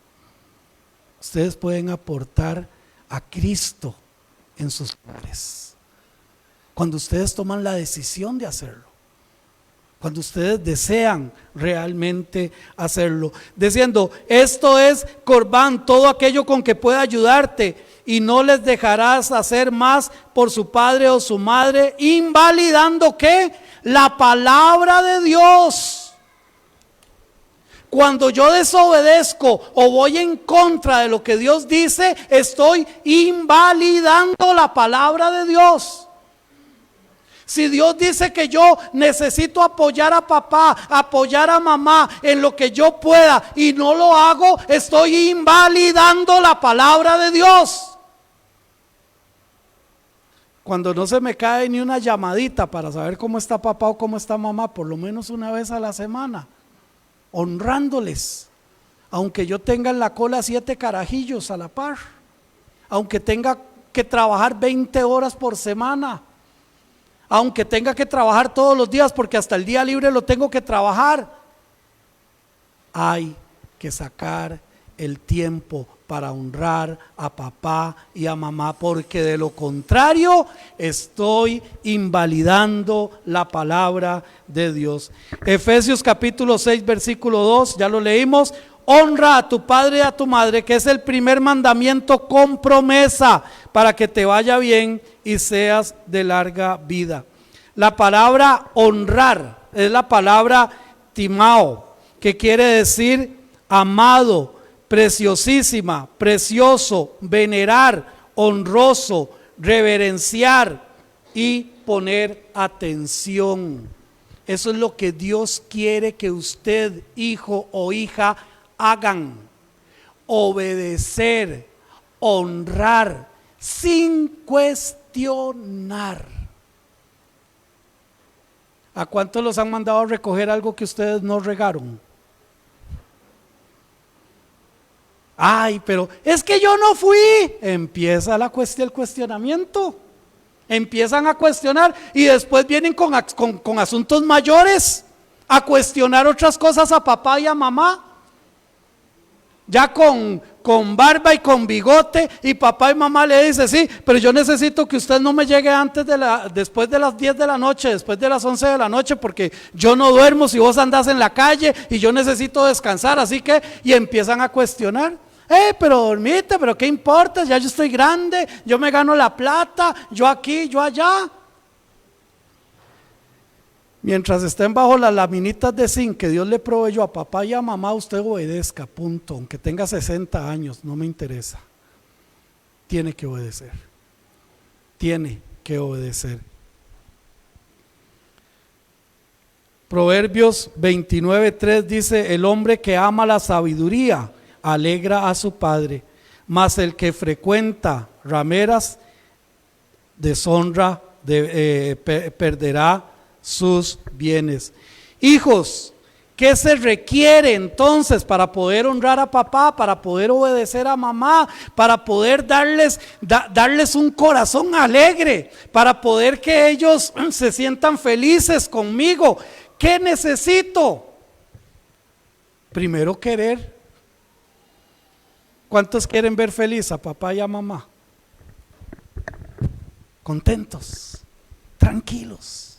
Speaker 1: Ustedes pueden aportar a Cristo en sus hogares. Cuando ustedes toman la decisión de hacerlo, cuando ustedes desean realmente hacerlo, diciendo, esto es corbán, todo aquello con que pueda ayudarte, y no les dejarás hacer más por su padre o su madre, invalidando ¿qué? La palabra de Dios. Cuando yo desobedezco o voy en contra de lo que Dios dice, estoy invalidando la palabra de Dios. Si Dios dice que yo necesito apoyar a papá, apoyar a mamá en lo que yo pueda y no lo hago, estoy invalidando la palabra de Dios. cuando no se me cae ni una llamadita para saber cómo está papá o cómo está mamá, por lo menos una vez a la semana, honrándoles, aunque yo tenga en la cola 7 carajillos a la par, aunque tenga que trabajar 20 horas por semana, aunque tenga que trabajar todos los días porque hasta el día libre lo tengo que trabajar, hay que sacar el tiempo para honrar a papá y a mamá, porque de lo contrario estoy invalidando la palabra de Dios. Efesios capítulo 6 versículo 2, ya lo leímos. Honra a tu padre y a tu madre, que es el primer mandamiento con promesa para que te vaya bien y seas de larga vida. La palabra honrar es la palabra timao, que quiere decir amado, preciosísima, precioso, venerar, honroso, reverenciar y poner atención. Eso es lo que Dios quiere que usted, hijo o hija, hagan. Obedecer, honrar, sin cuestionar. ¿A cuántos los han mandado a recoger algo que ustedes no regaron? Ay, pero es que yo no fui. Empieza el cuestionamiento. Empiezan a cuestionar y después vienen con asuntos mayores, a cuestionar otras cosas a papá y a mamá. Ya con barba y con bigote, y papá y mamá le dicen, sí, pero yo necesito que usted no me llegue después de las 10 de la noche, después de las 11 de la noche, porque yo no duermo si vos andás en la calle y yo necesito descansar, así que, y empiezan a cuestionar. Pero dormite, pero qué importa, ya yo estoy grande, yo me gano la plata, yo aquí, yo allá. Mientras estén bajo las laminitas de zinc que Dios le proveyó a papá y a mamá, usted obedezca, punto. Aunque tenga 60 años, no me interesa. Tiene que obedecer. Tiene que obedecer. Proverbios 29:3 dice: el hombre que ama la sabiduría alegra a su padre, mas el que frecuenta rameras deshonra, perderá sus bienes. Hijos, ¿qué se requiere entonces para poder honrar a papá, para poder obedecer a mamá, para poder darles un corazón alegre, para poder que ellos se sientan felices conmigo? ¿Qué necesito? Primero, querer. ¿Cuántos quieren ver feliz a papá y a mamá? Contentos, tranquilos.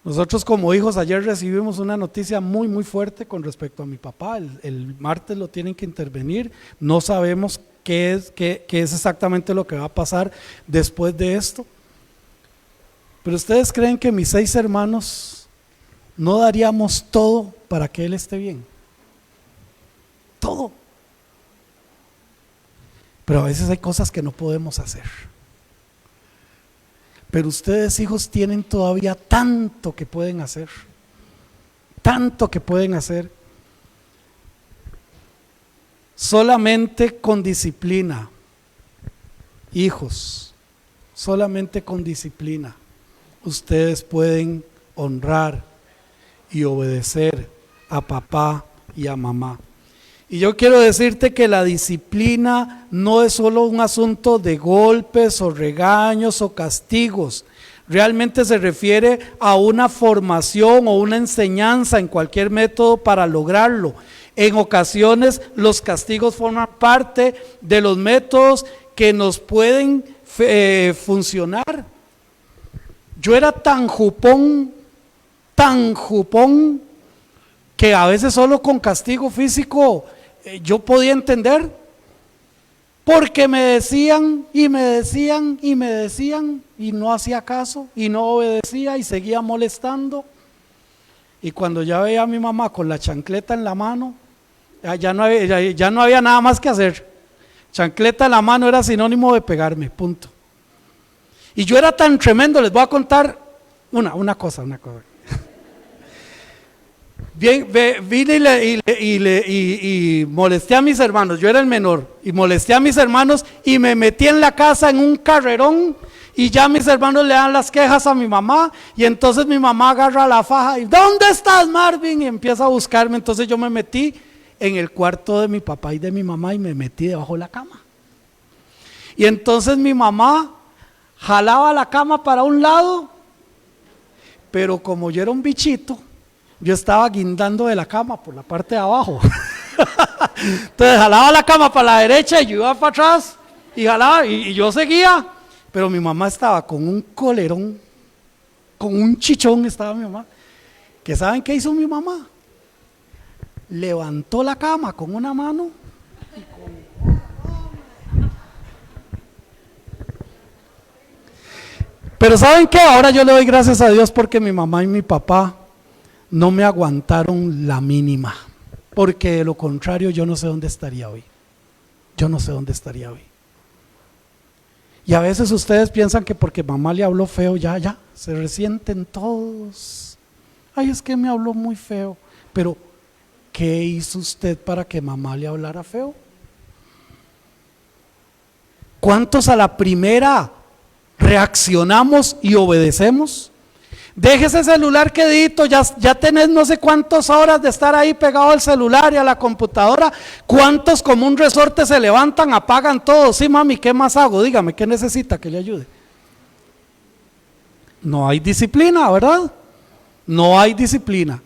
Speaker 1: Nosotros como hijos ayer recibimos una noticia muy muy fuerte con respecto a mi papá. El martes lo tienen que intervenir. No sabemos qué es exactamente lo que va a pasar después de esto. Pero ustedes creen que mis 6 hermanos no daríamos todo para que él esté bien. Todo. Pero a veces hay cosas que no podemos hacer. Pero ustedes, hijos, tienen todavía tanto que pueden hacer. Tanto que pueden hacer. Solamente con disciplina, hijos, solamente con disciplina, ustedes pueden honrar y obedecer a papá y a mamá. Y yo quiero decirte que la disciplina no es solo un asunto de golpes o regaños o castigos. Realmente se refiere a una formación o una enseñanza en cualquier método para lograrlo. En ocasiones los castigos forman parte de los métodos que nos pueden funcionar. Yo era tan jupón, que a veces solo con castigo físico yo podía entender, porque me decían y no hacía caso y no obedecía y seguía molestando. Y cuando ya veía a mi mamá con la chancleta en la mano, ya no había nada más que hacer. Chancleta en la mano era sinónimo de pegarme, punto. Y yo era tan tremendo, les voy a contar una cosa. vine y molesté a mis hermanos, yo era el menor, y molesté a mis hermanos y me metí en la casa en un carrerón y ya mis hermanos le dan las quejas a mi mamá y entonces mi mamá agarra la faja y ¿dónde estás, Marvin? Y empieza a buscarme. Entonces yo me metí en el cuarto de mi papá y de mi mamá y me metí debajo de la cama. Y entonces mi mamá jalaba la cama para un lado, pero como yo era un bichito, yo estaba guindando de la cama por la parte de abajo. Entonces jalaba la cama para la derecha y yo iba para atrás y jalaba y yo seguía, pero mi mamá estaba con un colerón, con un chichón estaba mi mamá. ¿Que saben qué hizo mi mamá? Levantó la cama con una mano pero ¿saben qué? Ahora yo le doy gracias a Dios porque mi mamá y mi papá no me aguantaron la mínima, porque de lo contrario yo no sé dónde estaría hoy. Yo no sé dónde estaría hoy. Y a veces ustedes piensan que porque mamá le habló feo, ya, se resienten todos. Ay, es que me habló muy feo. Pero, ¿qué hizo usted para que mamá le hablara feo? ¿Cuántos a la primera reaccionamos y obedecemos? Deje ese celular quedito, ya tenés no sé cuántas horas de estar ahí pegado al celular y a la computadora. ¿Cuántos como un resorte se levantan, apagan todo? Sí, mami, ¿qué más hago? Dígame, ¿qué necesita que le ayude? No hay disciplina, ¿verdad? No hay disciplina.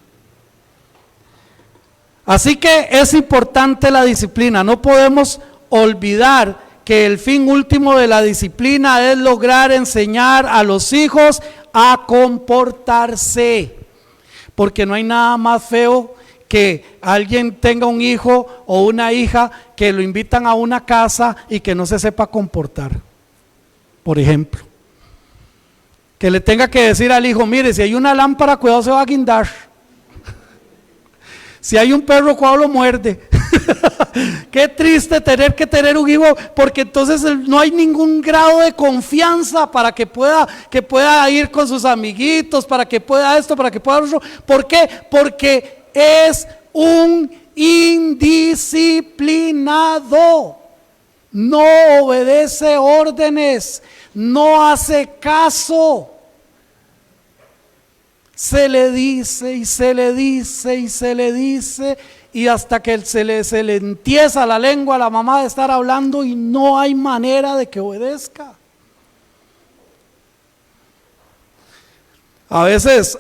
Speaker 1: Así que es importante la disciplina. No podemos olvidar que el fin último de la disciplina es lograr enseñar a los hijos a comportarse, porque no hay nada más feo que alguien tenga un hijo o una hija que lo invitan a una casa y que no se sepa comportar. Por ejemplo, que le tenga que decir al hijo, mire, si hay una lámpara, cuidado, se va a guindar. Si hay un perro, cuidado, lo muerde. Qué triste tener que tener un hijo, porque entonces no hay ningún grado de confianza para que pueda ir con sus amiguitos, para que pueda esto, para que pueda otro. ¿Por qué? Porque es un indisciplinado, no obedece órdenes, no hace caso. Se le dice y se le dice y se le dice, y hasta que se le entiesa la lengua a la mamá de estar hablando y no hay manera de que obedezca. A veces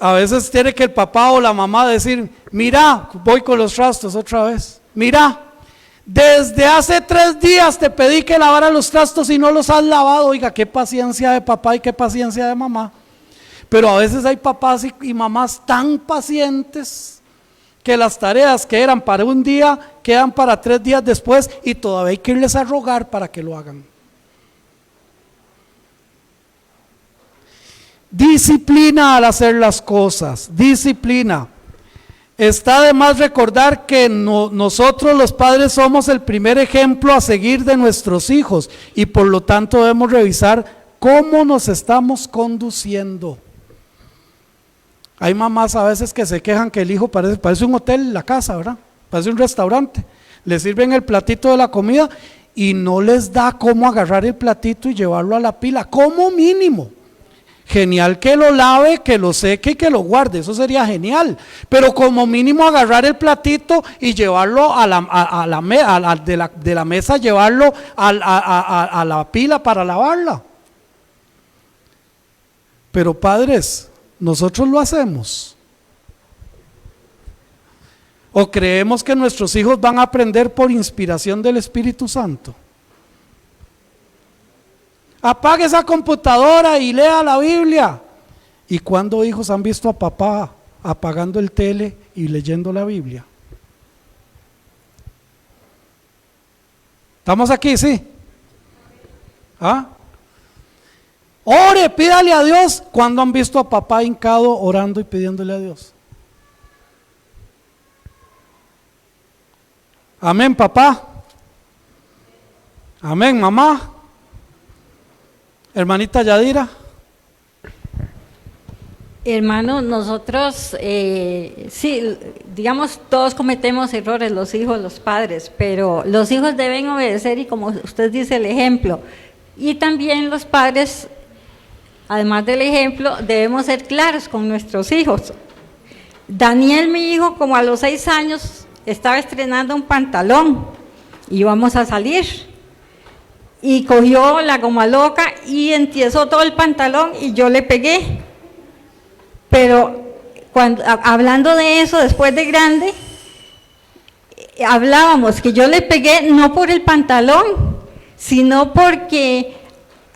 Speaker 1: tiene que el papá o la mamá decir, mira, voy con los trastos otra vez, mira, desde hace 3 días te pedí que lavara los trastos y no los has lavado. Oiga, qué paciencia de papá y qué paciencia de mamá. Pero a veces hay papás y mamás tan pacientes que las tareas que eran para un día quedan para 3 días después y todavía hay que irles a rogar para que lo hagan. Disciplina al hacer las cosas, disciplina. Está de más recordar que nosotros los padres somos el primer ejemplo a seguir de nuestros hijos y por lo tanto debemos revisar cómo nos estamos conduciendo. Hay mamás a veces que se quejan que el hijo parece un hotel, la casa, ¿verdad? Parece un restaurante. Le sirven el platito de la comida y no les da cómo agarrar el platito y llevarlo a la pila, como mínimo. Genial que lo lave, que lo seque y que lo guarde, eso sería genial. Pero como mínimo agarrar el platito y llevarlo de la mesa, llevarlo a la pila para lavarla. Pero padres, ¿nosotros lo hacemos? ¿O creemos que nuestros hijos van a aprender por inspiración del Espíritu Santo? Apague esa computadora y lea la Biblia. ¿Y cuándo hijos han visto a papá apagando el tele y leyendo la Biblia? ¿Estamos aquí? Sí. ¿Ah? Ore, pídale a Dios. ¿Cuándo han visto a papá hincado orando y pidiéndole a Dios? Amén, papá. Amén, mamá. Hermanita Yadira.
Speaker 8: Hermano, nosotros, sí, digamos, todos cometemos errores, los hijos, los padres, pero los hijos deben obedecer y como usted dice, el ejemplo. Y también los padres, además del ejemplo, debemos ser claros con nuestros hijos. Daniel, mi hijo, como a los 6 años, estaba estrenando un pantalón, íbamos a salir, y cogió la goma loca y entiesó todo el pantalón y yo le pegué. Pero hablando de eso, después de grande, hablábamos que yo le pegué no por el pantalón, sino porque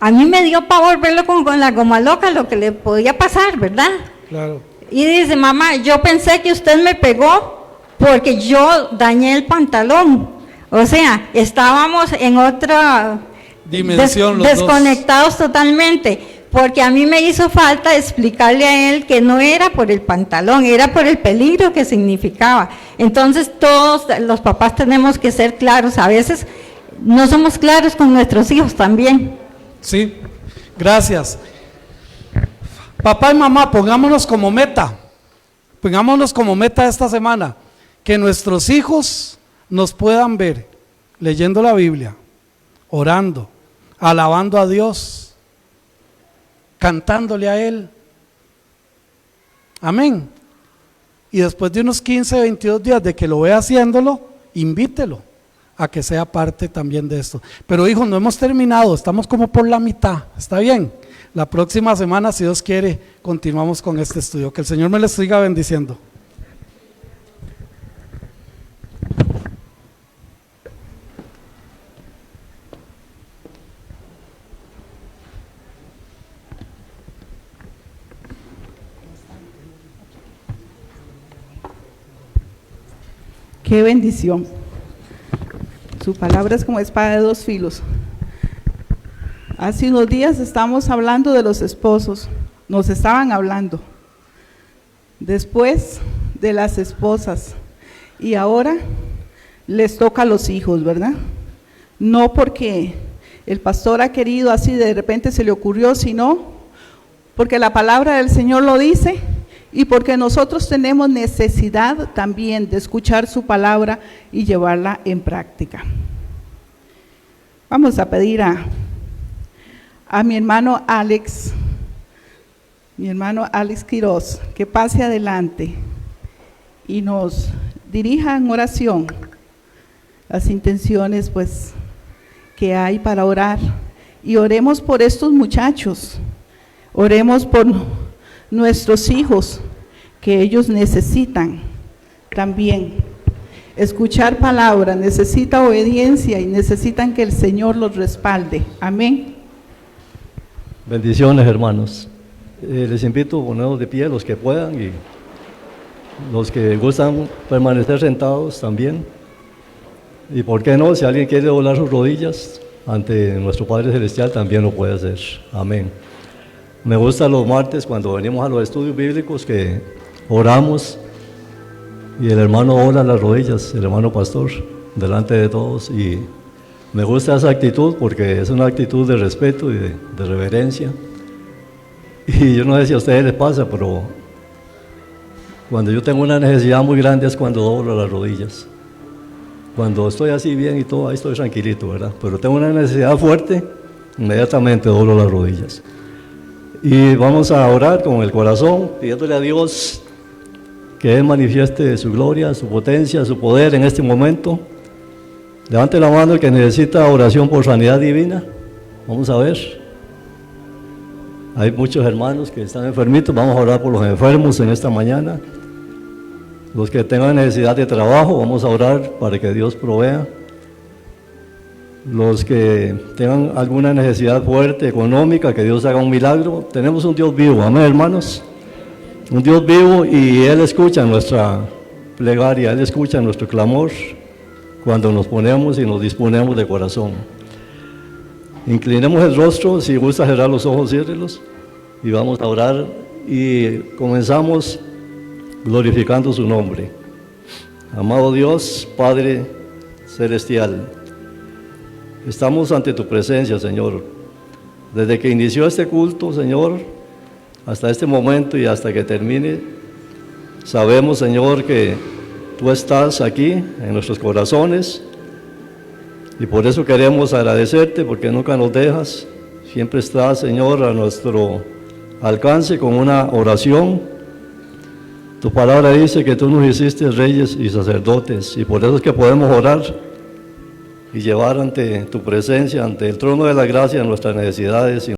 Speaker 8: a mí me dio pavor verlo con la goma loca, lo que le podía pasar, ¿verdad?
Speaker 1: Claro.
Speaker 8: Y dice, mamá, yo pensé que usted me pegó porque yo dañé el pantalón. O sea, estábamos en otra
Speaker 1: dimensión,
Speaker 8: desconectados totalmente. Porque a mí me hizo falta explicarle a él que no era por el pantalón, era por el peligro que significaba. Entonces todos los papás tenemos que ser claros, a veces no somos claros con nuestros hijos también.
Speaker 1: Sí, gracias. Papá y mamá, pongámonos como meta esta semana, que nuestros hijos nos puedan ver leyendo la Biblia, orando, alabando a Dios, cantándole a Él. Amén. Y después de unos 15, 22 días de que lo vea haciéndolo, invítelo a que sea parte también de esto. Pero hijos, no hemos terminado, estamos como por la mitad, ¿está bien? La próxima semana, si Dios quiere, continuamos con este estudio. Que el Señor me les siga bendiciendo.
Speaker 14: Qué bendición. Su palabra es como espada de 2 filos. Hace unos días estamos hablando de los esposos, nos estaban hablando. Después de las esposas y ahora les toca a los hijos, ¿verdad? No porque el pastor ha querido así, de repente se le ocurrió, sino porque la palabra del Señor lo dice. Y porque nosotros tenemos necesidad también de escuchar su palabra y llevarla en práctica. Vamos a pedir a mi hermano Alex Quiroz, que pase adelante y nos dirija en oración las intenciones pues que hay para orar. Y oremos por estos muchachos, oremos por nuestros hijos, que ellos necesitan también escuchar palabra, necesitan obediencia y necesitan que el Señor los respalde. Amén.
Speaker 15: Bendiciones, hermanos. Les invito a ponernos de pie los que puedan y los que gustan permanecer sentados también. Y por qué no, si alguien quiere doblar sus rodillas ante nuestro Padre Celestial, también lo puede hacer. Amén. Me gusta los martes cuando venimos a los estudios bíblicos que oramos y el hermano dobla las rodillas, el hermano pastor, delante de todos, y me gusta esa actitud porque es una actitud de respeto y de reverencia. Y yo no sé si a ustedes les pasa, pero cuando yo tengo una necesidad muy grande es cuando doblo las rodillas. Cuando estoy así bien y todo, ahí estoy tranquilito, ¿verdad? Pero tengo una necesidad fuerte, inmediatamente doblo las rodillas. Y vamos a orar con el corazón, pidiéndole a Dios que Él manifieste su gloria, su potencia, su poder en este momento. Levante la mano el que necesita oración por sanidad divina. Vamos a ver. Hay muchos hermanos que están enfermitos, vamos a orar por los enfermos en esta mañana. Los que tengan necesidad de trabajo, vamos a orar para que Dios provea. Los que tengan alguna necesidad fuerte, económica, que Dios haga un milagro. Tenemos un Dios vivo, amén, hermanos. Un Dios vivo y Él escucha nuestra plegaria, Él escucha nuestro clamor cuando nos ponemos y nos disponemos de corazón. Inclinemos el rostro, si gusta cerrar los ojos, ciérrelos y vamos a orar y comenzamos glorificando su nombre. Amado Dios, Padre Celestial, estamos ante tu presencia, Señor. Desde que inició este culto, Señor, hasta este momento y hasta que termine. Sabemos, Señor, que tú estás aquí en nuestros corazones y por eso queremos agradecerte porque nunca nos dejas. Siempre estás, Señor, a nuestro alcance con una oración. Tu palabra dice que tú nos hiciste reyes y sacerdotes y por eso es que podemos orar y llevar ante tu presencia, ante el trono de la gracia, nuestras necesidades.